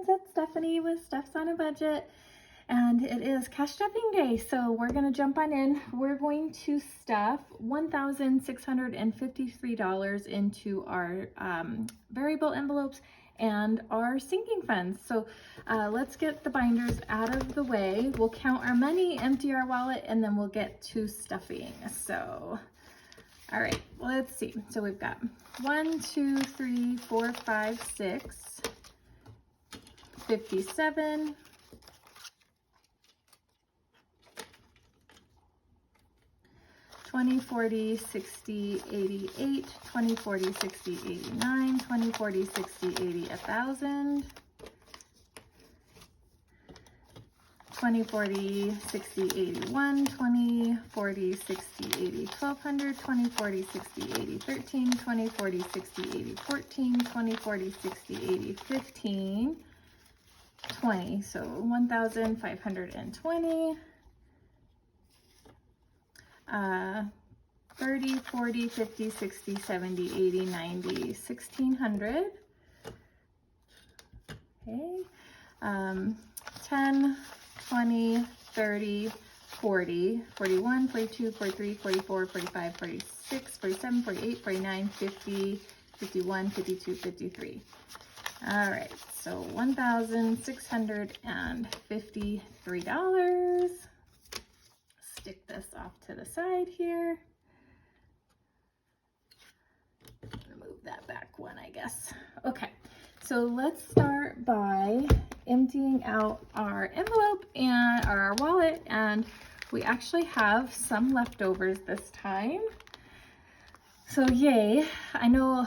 friends, it's Stephanie with Steph's on a Budget, and it is cash stuffing day, so we're gonna jump on in. We're going to stuff $1,653 into our variable envelopes and our sinking funds. So let's get the binders out of the way. We'll count our money, empty our wallet, and then we'll get to stuffing. So all right, let's see. So we've got 1, 2, 3, 4, 5, 6, 57, 20, 40, 60, 88, 20, 40, 60, 89, 20, 40, 60, 80, 1,000, 20, 40, 60, 81, 20, 40, 60, 80, 1,200, 20, 40, 60, 80, 13, 20, 40, 60, 80, 14, 20, 40, 60, 80, 15, 20, so 1,520, 30, 40, 50, 60, 70, 80, 90, 1,600, okay, 10, 20, 30, 40, 41, 42, 43, 44, 45, 46, 47, 48, 49, 50, 51, 52, 53. All right, so $1,653. Stick this off to the side here. Remove that back one, I guess. Okay, so let's start by emptying out our envelope and our wallet, and we actually have some leftovers this time. So yay. I know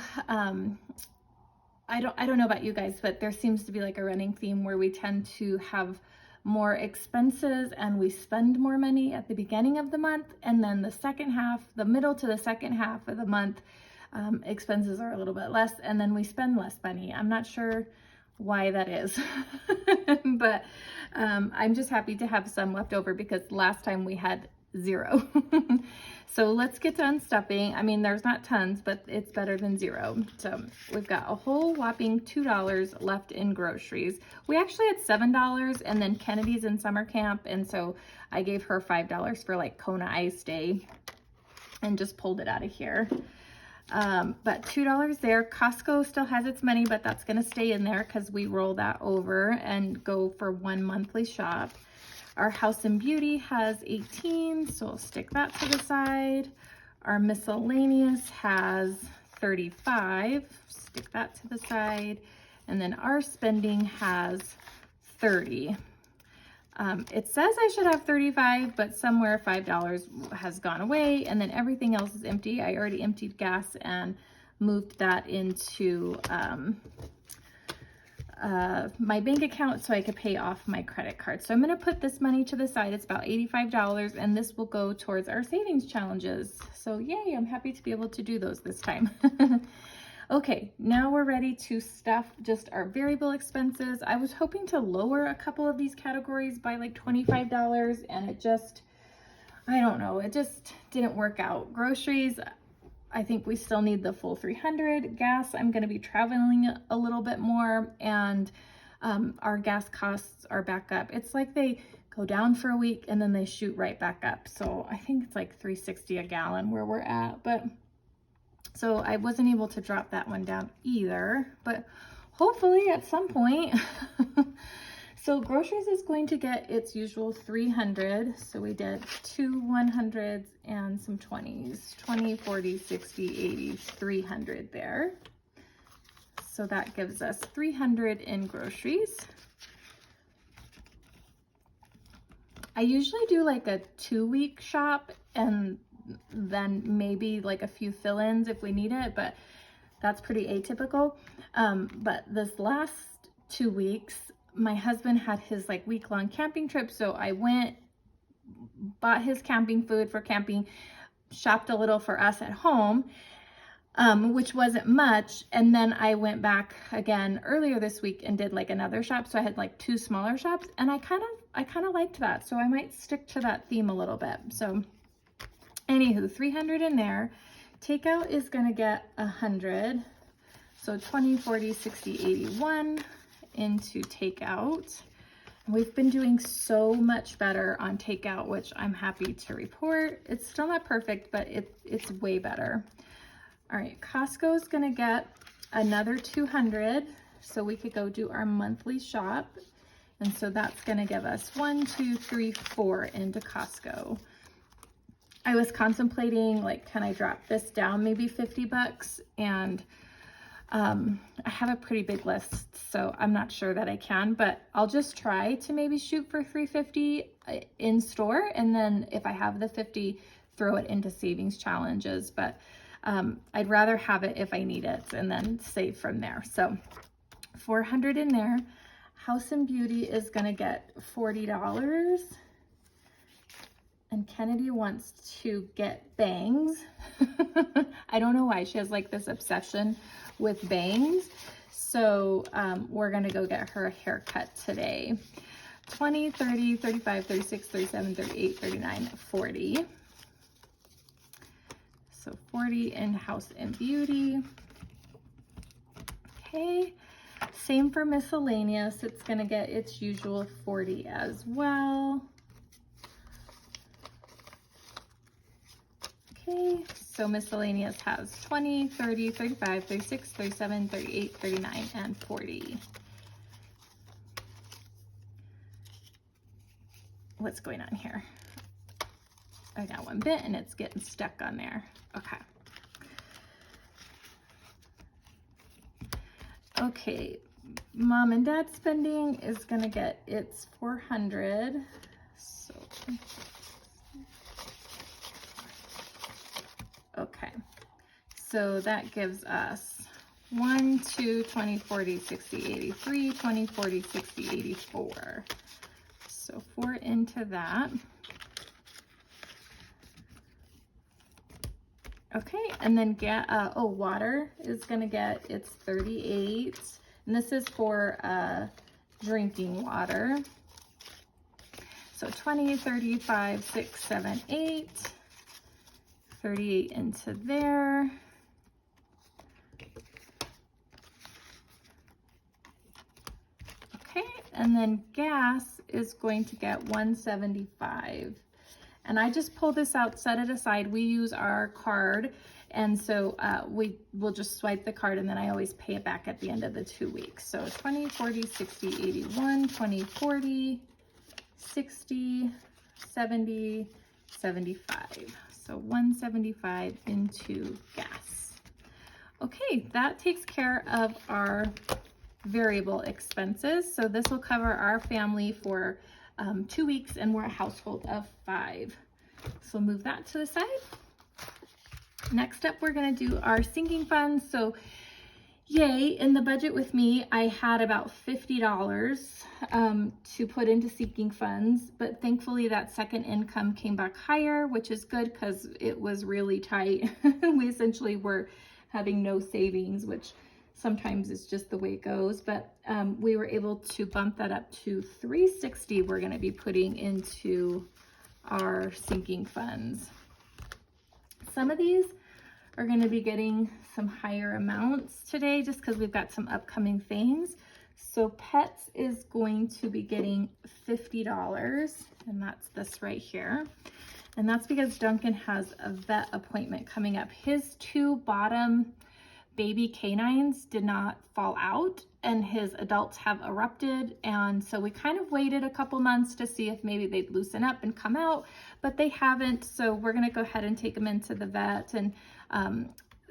I don't know about you guys, but there seems to be like a running theme where we tend to have more expenses and we spend more money at the beginning of the month, and then the second half, the middle to the second half of the month, expenses are a little bit less, and then we spend less money. I'm not sure why that is, but I'm just happy to have some left over because last time we had zero. So let's get to unstuffing. I mean, there's not tons, but it's better than zero. So we've got a whole whopping $2 left in groceries. We actually had $7, and then Kennedy's in summer camp, and so I gave her $5 for like Kona Ice Day and just pulled it out of here. But $2 there. Costco still has its money, but that's going to stay in there because we roll that over and go for one monthly shop. Our House and Beauty has 18, so we'll stick that to the side. Our miscellaneous has 35, stick that to the side. And then our spending has 30. It says I should have 35, but somewhere $5 has gone away, and then everything else is empty. I already emptied gas and moved that into my bank account so I could pay off my credit card. So I'm going to put this money to the side. It's about $85, and this will go towards our savings challenges. So yay, I'm happy to be able to do those this time. Okay, now we're ready to stuff just our variable expenses. I was hoping to lower a couple of these categories by like $25, and it just, I don't know, it just didn't work out. Groceries, I think we still need the full 300. Gas, I'm going to be traveling a little bit more, and our gas costs are back up. It's like they go down for a week and then they shoot right back up. So I think it's like $3.60 a gallon where we're at, but so I wasn't able to drop that one down either, but hopefully at some point. So groceries is going to get its usual 300. So we did 2 100s and some 20s, 20, 40, 60, 80, 300 there. So that gives us 300 in groceries. I usually do like a 2-week shop and then maybe like a few fill-ins if we need it, but that's pretty atypical. But this last 2 weeks, my husband had his like week-long camping trip, so I went, bought his camping food for camping, shopped a little for us at home, which wasn't much, and then I went back again earlier this week and did like another shop, so I had like 2 smaller shops, and I kind of liked that, so I might stick to that theme a little bit. So anywho, 300 in there. Takeout is gonna get 100, so 20, 40, 60, 81 into takeout. We've been doing so much better on takeout, which I'm happy to report. It's still not perfect, but it's way better. All right, Costco is gonna get another 200, so we could go do our monthly shop. And so that's gonna give us 1, 2, 3, 4 into Costco. I was contemplating, like, can I drop this down maybe 50 bucks? And I have a pretty big list, so I'm not sure that I can, but I'll just try to maybe shoot for 350 in store. And then if I have the 50, throw it into savings challenges. But I'd rather have it if I need it and then save from there. So 400 in there. House and Beauty is gonna get $40. And Kennedy wants to get bangs. I don't know why she has like this obsession with bangs. So we're gonna go get her a haircut today. 20, 30, 35, 36, 37, 38, 39, 40. So 40 in House and Beauty. Okay, same for miscellaneous. It's gonna get its usual 40 as well. Okay, so miscellaneous has 20, 30, 35, 36, 37, 38, 39, and 40. What's going on here? I got one bit and it's getting stuck on there. Okay. Okay, Mom and Dad spending is gonna get its 400. So okay, so that gives us 1, 2, 20, 40, 60, 83, 20, 40, 60, 84. So 4 into that. Okay, and then get, water is gonna get its 38. And this is for drinking water. So 20, 35, 6, 7, 8. 38 into there. Okay, and then gas is going to get 175. And I just pull this out, set it aside. We use our card, and so we will just swipe the card, and then I always pay it back at the end of the 2 weeks. So 20, 40, 60, 81, 20, 40, 60, 70, 75. So 175 into gas. Okay, that takes care of our variable expenses. So this will cover our family for 2 weeks, and we're a household of 5. So move that to the side. Next up, we're gonna do our sinking funds. So yay, in the budget with me, I had about $50 to put into sinking funds, but thankfully that second income came back higher, which is good because it was really tight. We essentially were having no savings, which sometimes is just the way it goes, but we were able to bump that up to $360 we're gonna be putting into our sinking funds. Some of these are gonna be getting some higher amounts today just because we've got some upcoming things. So pets is going to be getting $50, and that's this right here. And that's because Duncan has a vet appointment coming up. His 2 bottom baby canines did not fall out, and his adults have erupted, and so we kind of waited a couple months to see if maybe they'd loosen up and come out, but they haven't. So we're gonna go ahead and take them into the vet and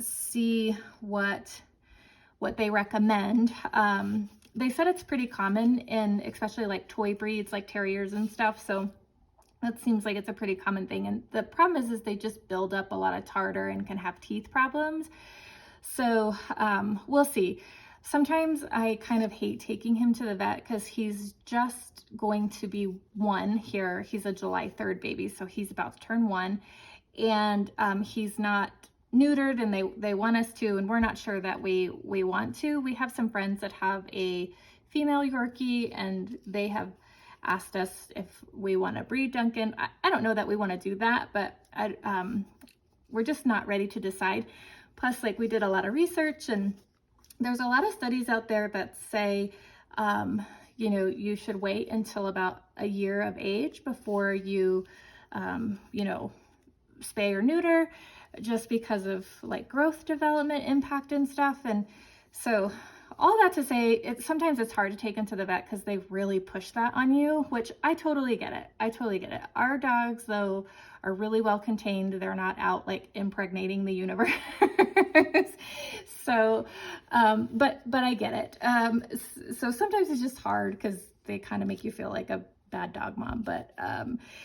see what they recommend. They said it's pretty common in especially like toy breeds like terriers and stuff, so that seems like it's a pretty common thing. And the problem is they just build up a lot of tartar and can have teeth problems. So we'll see. Sometimes I kind of hate taking him to the vet because he's just going to be 1 here. He's a July 3rd baby, so he's about to turn 1. And he's not neutered, and they want us to, and we're not sure that we want to. We have some friends that have a female Yorkie, and they have asked us if we want to breed Duncan. I don't know that we want to do that, but we're just not ready to decide. Plus, like, we did a lot of research, and there's a lot of studies out there that say you know, you should wait until about a year of age before you, you know, spay or neuter, just because of like growth development impact and stuff. And so all that to say, sometimes it's hard to take them to the vet because they really push that on you, which I totally get it. I totally get it. Our dogs, though, are really well contained. They're not out like impregnating the universe. So, but I get it. So sometimes it's just hard because they kind of make you feel like a bad dog mom. But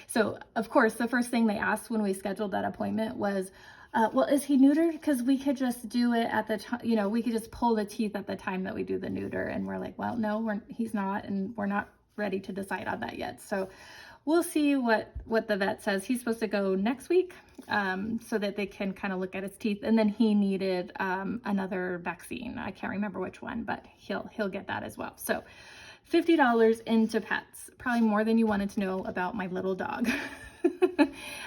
so of course, the first thing they asked when we scheduled that appointment was, well, is he neutered? Because we could just do it at the time, you know, we could just pull the teeth at the time that we do the neuter. And we're like, well, no, he's not, and we're not ready to decide on that yet. So we'll see what the vet says. He's supposed to go next week, so that they can kind of look at his teeth. And then he needed another vaccine. I can't remember which one, but he'll get that as well. So $50 into pets, probably more than you wanted to know about my little dog.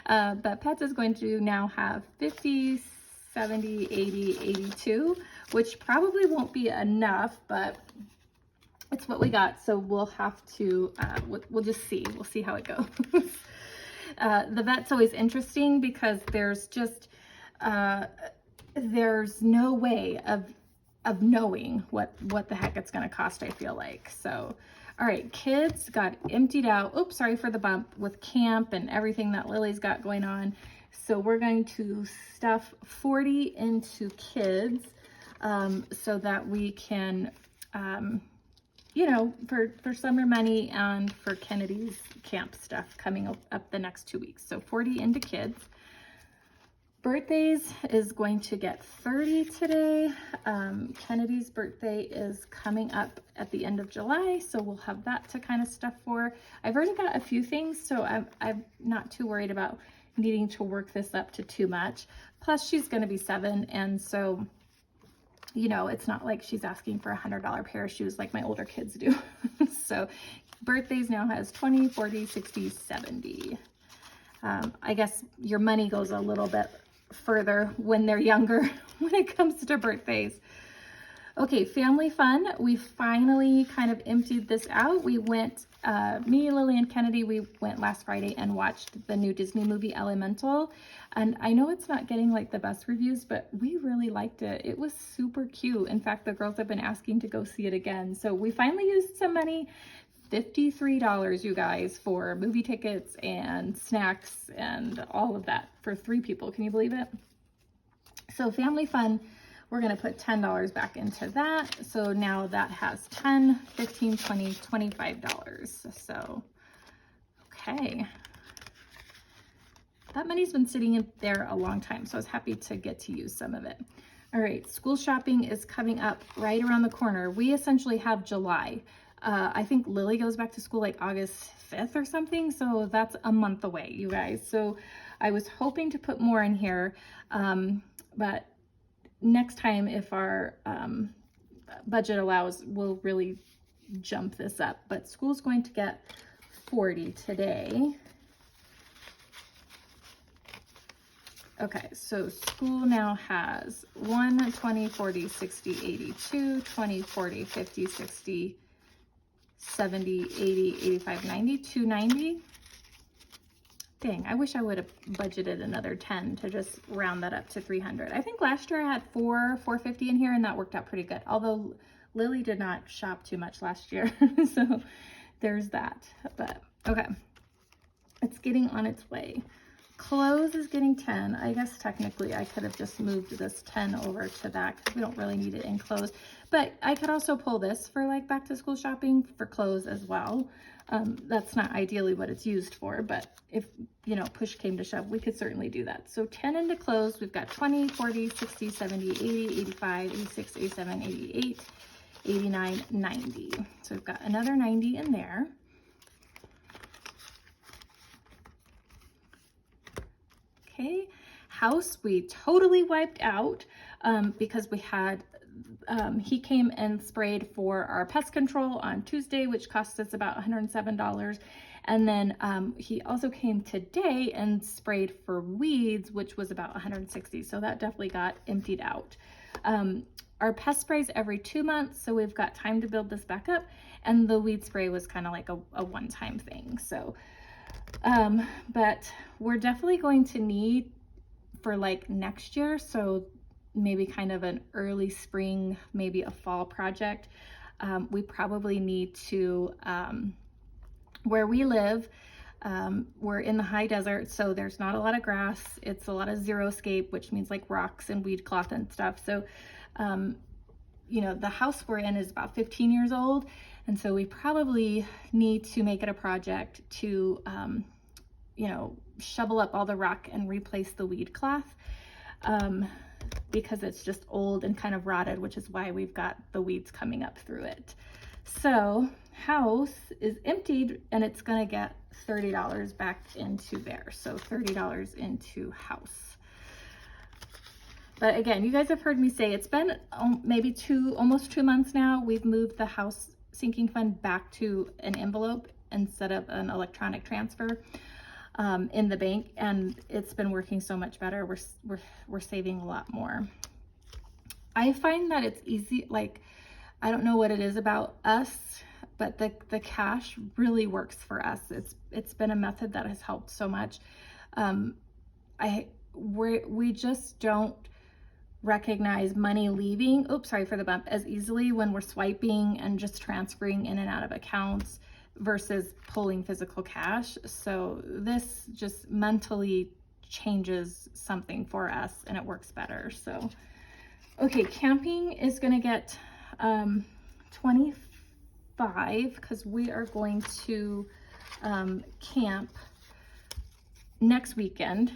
But pets is going to now have 50, 70, 80, 82, which probably won't be enough, but it's what we got. So we'll have to, we'll just see. We'll see how it goes. The vet's always interesting because there's just, there's no way of knowing what the heck it's going to cost, I feel like. So, all right, kids got emptied out. Oops, sorry for the bump, with camp and everything that Lily's got going on. So we're going to stuff 40 into kids, so that we can, you know, for summer money and for Kennedy's camp stuff coming up the next 2 weeks. So 40 into kids. Birthdays is going to get 30 today. Kennedy's birthday is coming up at the end of July, so we'll have that to kind of stuff for. I've already got a few things, so I'm not too worried about needing to work this up to too much. Plus, she's going to be 7, and so, you know, it's not like she's asking for a $100 pair of shoes like my older kids do. So birthdays now has 20, 40, 60, 70. I guess your money goes a little bit further when they're younger when it comes to birthdays. Okay, family fun. We finally kind of emptied this out. We went, me, Lily, and Kennedy, we went last Friday and watched the new Disney movie Elemental. And I know it's not getting like the best reviews, but we really liked it. It was super cute. In fact, the girls have been asking to go see it again. So we finally used some money. $53, you guys, for movie tickets and snacks and all of that for 3 people. Can you believe it? So family fun, we're going to put $10 back into that. So now that has $10, $15, $20, $25. So, okay. That money's been sitting in there a long time, so I was happy to get to use some of it. All right, school shopping is coming up right around the corner. We essentially have July. I think Lily goes back to school like August 5th or something. So that's a month away, you guys. So I was hoping to put more in here. But next time, if our budget allows, we'll really jump this up. But school's going to get 40 today. Okay, so school now has 1, 20, 40, 60, 82, 20, 40, 50, 60, 70, 80, 85, 90, 290. Dang, I wish I would have budgeted another 10 to just round that up to 300. I think last year I had 450 in here, and that worked out pretty good. Although Lily did not shop too much last year, so there's that. But okay, it's getting on its way. Clothes is getting 10. I guess technically I could have just moved this 10 over to that because we don't really need it in clothes. But I could also pull this for like back to school shopping for clothes as well. That's not ideally what it's used for, but if, you know, push came to shove, we could certainly do that. So 10 into clothes, we've got 20, 40, 60, 70, 80, 85, 86, 87, 88, 89, 90. So we've got another 90 in there. Okay, house we totally wiped out because we had, he came and sprayed for our pest control on Tuesday, which cost us about $107. And then he also came today and sprayed for weeds, which was about $160. So that definitely got emptied out. Our pest sprays every 2 months, so we've got time to build this back up. And the weed spray was kind of like a one-time thing. So, but we're definitely going to need for like next year. So maybe kind of an early spring, maybe a fall project. We probably need to, where we live, we're in the high desert, so there's not a lot of grass. It's a lot of xeriscape, which means like rocks and weed cloth and stuff. So, you know, the house we're in is about 15 years old. And so we probably need to make it a project to, you know, shovel up all the rock and replace the weed cloth, because it's just old and kind of rotted, which is why we've got the weeds coming up through it. So house is emptied and it's gonna get $30 back into there. So $30 into house. But again, you guys have heard me say it's been maybe almost 2 months now. We've moved the house sinking fund back to an envelope instead of an electronic transfer in the bank, and it's been working so much better. We're saving a lot more. I find that it's easy, like, I don't know what it is about us, but the cash really works for us. It's been a method that has helped so much. We just don't recognize money leaving, oops, sorry for the bump, as easily when we're swiping and just transferring in and out of accounts versus pulling physical cash. So this just mentally changes something for us and it works better. So, okay, camping is gonna get 25 because we are going to camp next weekend.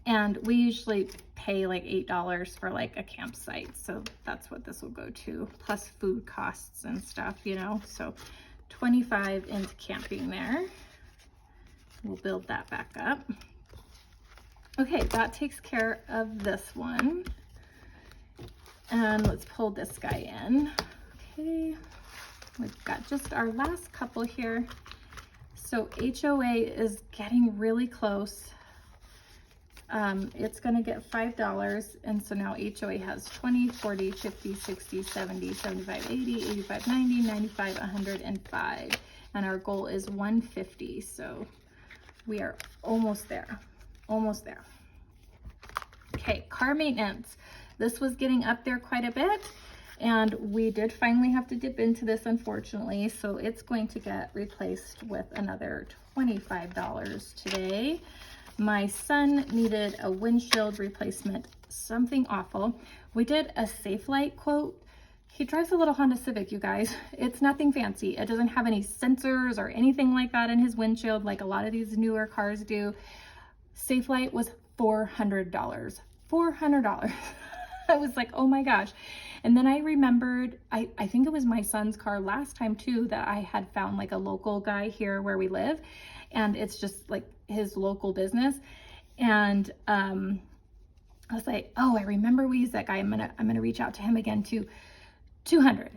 And we usually pay like $8 for like a campsite. So that's what this will go to, plus food costs and stuff, you know. So 25 into camping there. We'll build that back up. Okay, that takes care of this one. And let's pull this guy in. Okay, we've got just our last couple here. So HOA is getting really close. It's gonna get $5, and so now HOA has 20, 40, 50, 60, 70, 75, 80, 85, 90, 95, 105, and our goal is 150, so we are almost there, almost there. Okay, car maintenance. This was getting up there quite a bit, and we did finally have to dip into this, unfortunately, so it's going to get replaced with another $25 today. My son needed a windshield replacement, something awful. We did a Safe Light quote. He drives a little Honda Civic, you guys. It's nothing fancy. It doesn't have any sensors or anything like that in his windshield like a lot of these newer cars do. Safe Light was $400. $400. I was like, oh my gosh. And then I remembered, I think it was my son's car last time too, that I had found like a local guy here where we live. And it's just like his local business. And I was like, oh, I remember we used that guy. I'm gonna reach out to him again too. 200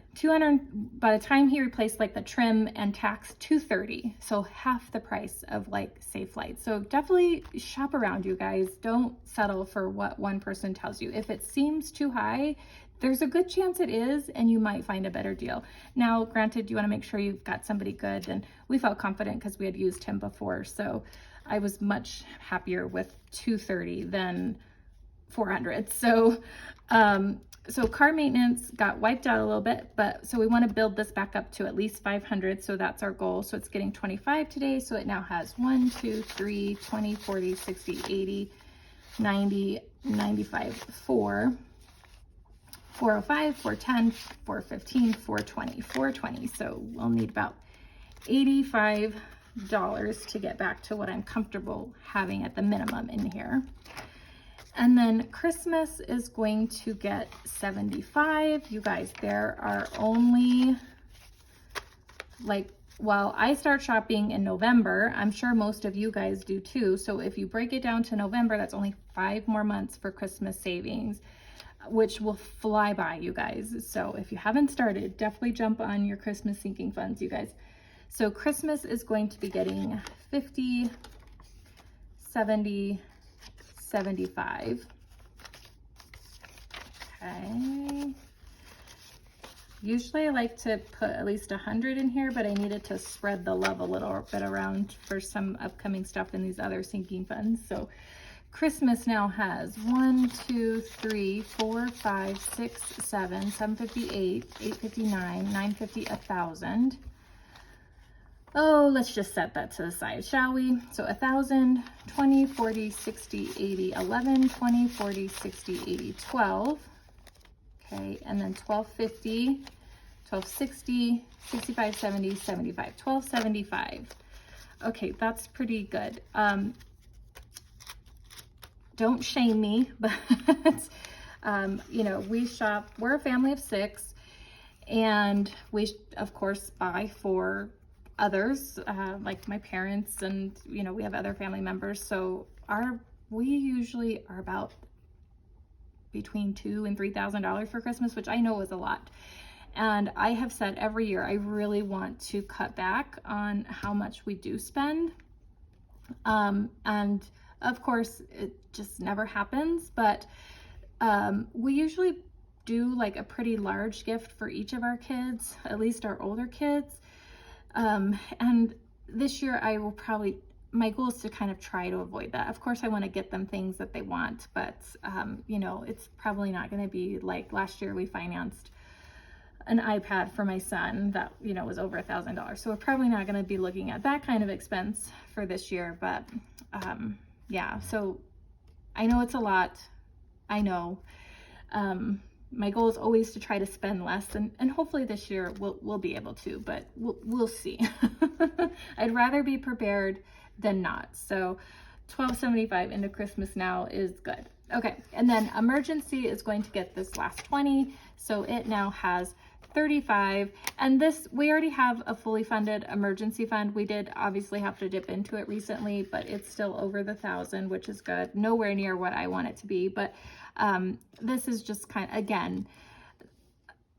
by the time he replaced like the trim and tax, 230, so half the price of like Safe Light. So definitely shop around, you guys. Don't settle for what one person tells you. If it seems too high, there's a good chance it is, and you might find a better deal. Now, granted, you want to make sure you've got somebody good, and we felt confident because we had used him before, so I was much happier with 230 than 400. So so car maintenance got wiped out a little bit, but so we want to build this back up to at least 500. So that's our goal. So it's getting 25 today. So it now has 1, 2, 3, 20, 40, 60, 80, 90, 95, 4, 405, 410, 415, 420, 420. So we'll need about $85 to get back to what I'm comfortable having at the minimum in here. And then Christmas is going to get 75. You guys, there are only like, well, I start shopping in November. I'm sure most of you guys do too. So if you break it down to November, that's only 5 more months for Christmas savings, which will fly by, you guys. So if you haven't started, definitely jump on your Christmas sinking funds, you guys. So Christmas is going to be getting 50, 70, 75. Okay. Usually I like to put at least 100 in here, but I needed to spread the love a little bit around for some upcoming stuff in these other sinking funds. So Christmas now has 1, 2, 3, 4, 5, 6, 7, 758, 859, 950, 1,000. Oh, let's just set that to the side, shall we? So 1,000, 20, 40, 60, 80, 11, 20, 40, 60, 80, 12. Okay, and then 1250, 1260, 65, 70, 75, 1275. Okay, that's pretty good. Don't shame me, but you know, we shop, we're a family of 6, and we of course buy for others, like my parents, and you know, we have other family members. So we usually are about between $2,000 and $3,000 for Christmas, which I know is a lot. And I have said every year, I really want to cut back on how much we do spend. And of course, it just never happens, but we usually do like a pretty large gift for each of our kids, at least our older kids. And this year I will probably, my goal is to kind of try to avoid that. Of course, I want to get them things that they want, but you know, it's probably not going to be like last year we financed an iPad for my son that, you know, was over $1,000. So we're probably not going to be looking at that kind of expense for this year, but yeah, so I know it's a lot. I know. My goal is always to try to spend less, and hopefully this year we'll be able to, but we'll see. I'd rather be prepared than not. So $12.75 into Christmas now is good. Okay, and then emergency is going to get this last 20, so it now has 35, and this, we already have a fully funded emergency fund. We did obviously have to dip into it recently, but it's still over the 1,000, which is good. Nowhere near what I want it to be, but this is just kind of, again,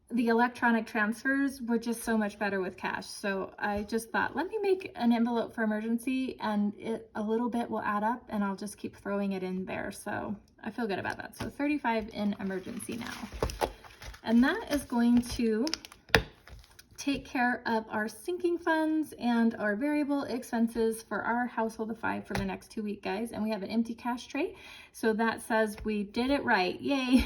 the electronic transfers were just so much better with cash. So I just thought, let me make an envelope for emergency, and a little bit will add up, and I'll just keep throwing it in there. So I feel good about that. So 35 in emergency now. And that is going to take care of our sinking funds and our variable expenses for our household of 5 for the next 2 weeks, guys. And we have an empty cash tray. So that says we did it right. Yay.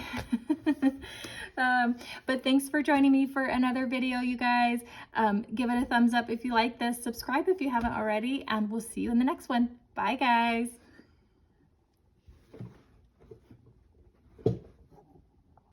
But thanks for joining me for another video, you guys. Give it a thumbs up if you like this. Subscribe if you haven't already. And we'll see you in the next one. Bye, guys.